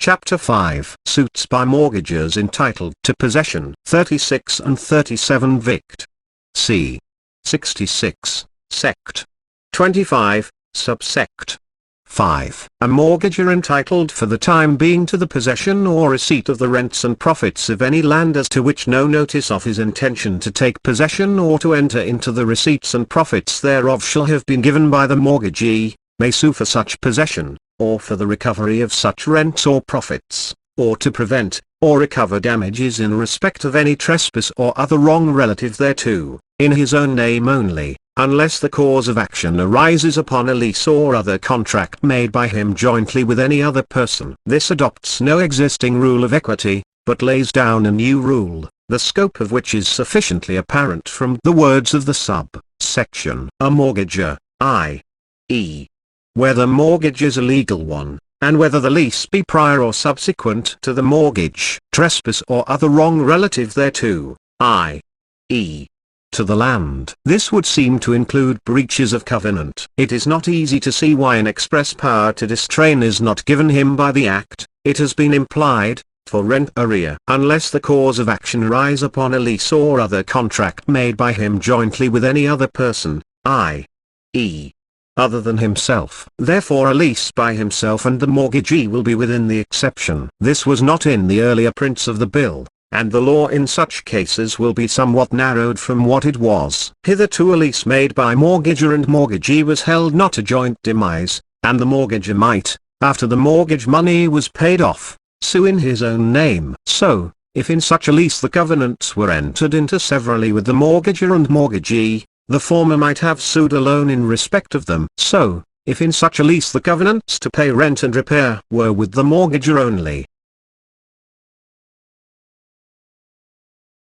Chapter 5 Suits by mortgagors entitled to possession 36 and 37 Vict. C. 66, Sect. 25, Subsect. 5. A mortgagor entitled for the time being to the possession or receipt of the rents and profits of any land as to which no notice of his intention to take possession or to enter into the receipts and profits thereof shall have been given by the mortgagee, may sue for such possession, or for the recovery of such rents or profits, or to prevent, or recover damages in respect of any trespass or other wrong relative thereto, in his own name only, unless the cause of action arises upon a lease or other contract made by him jointly with any other person. This adopts no existing rule of equity, but lays down a new rule, the scope of which is sufficiently apparent from the words of the sub-section. A mortgagor, i.e. where the mortgage is a legal one, and whether the lease be prior or subsequent to the mortgage, trespass or other wrong relative thereto, i.e. to the land. This would seem to include breaches of covenant. It is not easy to see why an express power to distrain is not given him by the Act. It has been implied, for rent arrear, unless the cause of action arise upon a lease or other contract made by him jointly with any other person, i.e. other than himself. Therefore a lease by himself and the mortgagee will be within the exception. This was not in the earlier prints of the bill, and the law in such cases will be somewhat narrowed from what it was. Hitherto a lease made by mortgagor and mortgagee was held not a joint demise, and the mortgagor might, after the mortgage money was paid off, sue in his own name. So, if in such a lease the covenants were entered into severally with the mortgagor and mortgagee, the former might have sued alone in respect of them. So, if in such a lease the covenants to pay rent and repair were with the mortgagor only,